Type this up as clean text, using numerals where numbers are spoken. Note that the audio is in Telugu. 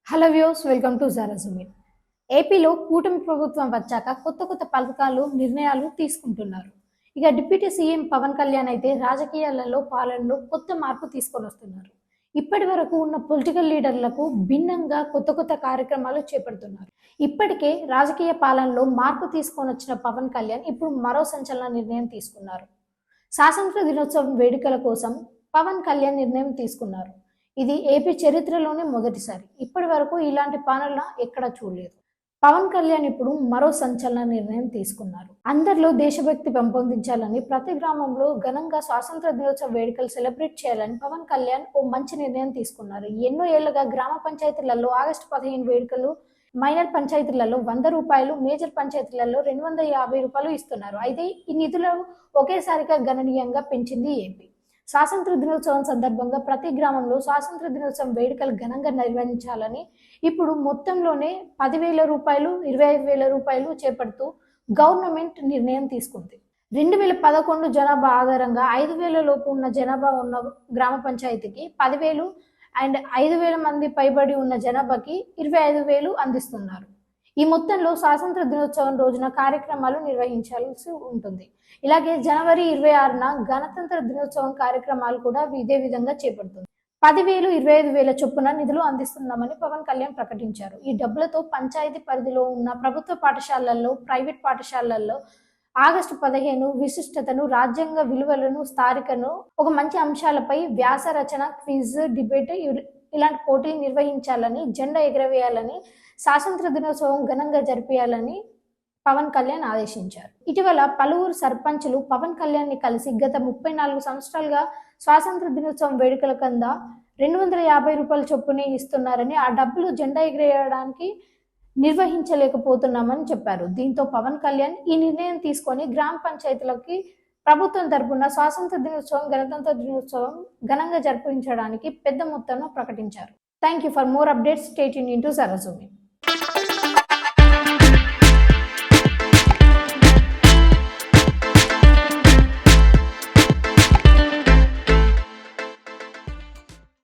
హలో వ్యూస్, వెల్కమ్ టు జరాజుమిన్. ఏపీలో కూటమి ప్రభుత్వం వచ్చాక కొత్త పథకాలు నిర్ణయాలు తీసుకుంటున్నారు. ఇక డిప్యూటీ సీఎం పవన్ కళ్యాణ్ అయితే రాజకీయాలలో పాలనలో కొత్త మార్పు తీసుకొని వస్తున్నారు. ఇప్పటి వరకు ఉన్న పొలిటికల్ లీడర్లకు భిన్నంగా కొత్త కార్యక్రమాలు చేపడుతున్నారు. ఇప్పటికే రాజకీయ పాలనలో మార్పు తీసుకొని వచ్చిన పవన్ కళ్యాణ్ ఇప్పుడు మరో సంచలన నిర్ణయం తీసుకున్నారు. స్వాతంత్ర దినోత్సవం వేడుకల కోసం పవన్ కళ్యాణ్ నిర్ణయం తీసుకున్నారు. ఇది ఏపీ చరిత్రలోనే మొదటిసారి. ఇప్పటి వరకు ఇలాంటి పాలన ఎక్కడా చూడలేదు. పవన్ కళ్యాణ్ ఇప్పుడు మరో సంచలన నిర్ణయం తీసుకున్నారు. అందరిలో దేశభక్తి పెంపొందించాలని, ప్రతి గ్రామంలో ఘనంగా స్వాతంత్ర దినోత్సవ వేడుకలు సెలబ్రేట్ చేయాలని పవన్ కళ్యాణ్ ఓ మంచి నిర్ణయం తీసుకున్నారు. ఎన్నో ఏళ్లుగా గ్రామ పంచాయతీలలో ఆగస్టు 15 వేడుకలు, మైనర్ పంచాయతీలలో 100 రూపాయలు, మేజర్ పంచాయతీలలో 250 రూపాయలు ఇస్తున్నారు. అయితే ఈ నిధులు ఒకేసారిగా గణనీయంగా పెంచింది ఏపీ. స్వాతంత్ర దినోత్సవం సందర్భంగా ప్రతి గ్రామంలో స్వాతంత్ర దినోత్సవం వేడుకలు ఘనంగా నిర్వహించాలని ఇప్పుడు మొత్తంలోనే 10,000 రూపాయలు, 25,000 రూపాయలు చేపడుతూ గవర్నమెంట్ నిర్ణయం తీసుకుంది. 2011 జనాభా ఆధారంగా 5,000 లోపు ఉన్న జనాభా ఉన్న గ్రామ పంచాయతీకి 10,000 అండ్ 5,000 మంది పైబడి ఉన్న జనాభాకి 25,000 అందిస్తున్నారు. ఈ మొత్తంలో స్వాతంత్ర దినోత్సవం రోజున కార్యక్రమాలు నిర్వహించాల్సి ఉంటుంది. ఇలాగే జనవరి 26న గణతంత్ర దినోత్సవం కార్యక్రమాలు కూడా ఇదే విధంగా చేపడుతుంది. 10,000, 25,000 చొప్పున నిధులు అందిస్తున్నామని పవన్ కళ్యాణ్ ప్రకటించారు. ఈ డబ్బులతో పంచాయతీ పరిధిలో ఉన్న ప్రభుత్వ పాఠశాలల్లో, ప్రైవేట్ పాఠశాలల్లో ఆగస్టు 15 విశిష్టతను, రాజ్యాంగ విలువలను, స్థానికను, ఒక మంచి అంశాలపై వ్యాస రచన, క్విజ్, డిబేట్ ఇలాంటి పోటీలు నిర్వహించాలని, జెండా ఎగరవేయాలని, స్వాతంత్ర దినోత్సవం ఘనంగా జరిపేయాలని పవన్ కళ్యాణ్ ఆదేశించారు. ఇటీవల పలువురు సర్పంచులు పవన్ కళ్యాణ్ ని కలిసి గత 34 సంవత్సరాలుగా స్వాతంత్ర దినోత్సవం వేడుకల కింద 250 రూపాయల చొప్పునే ఇస్తున్నారని, ఆ డబ్బులు జెండా ఎగరేయడానికి నిర్వహించలేకపోతున్నామని చెప్పారు. దీంతో పవన్ కళ్యాణ్ ఈ నిర్ణయం తీసుకొని గ్రామ పంచాయతీలకి ప్రభుత్వం తరపున స్వాతంత్ర దినోత్సవం, గణతంత్ర దినోత్సవం ఘనంగా జరిపించడానికి పెద్ద మొత్తంలో ప్రకటించారు. Thank you for more updates. Stay tuned into జరాజుమిన్.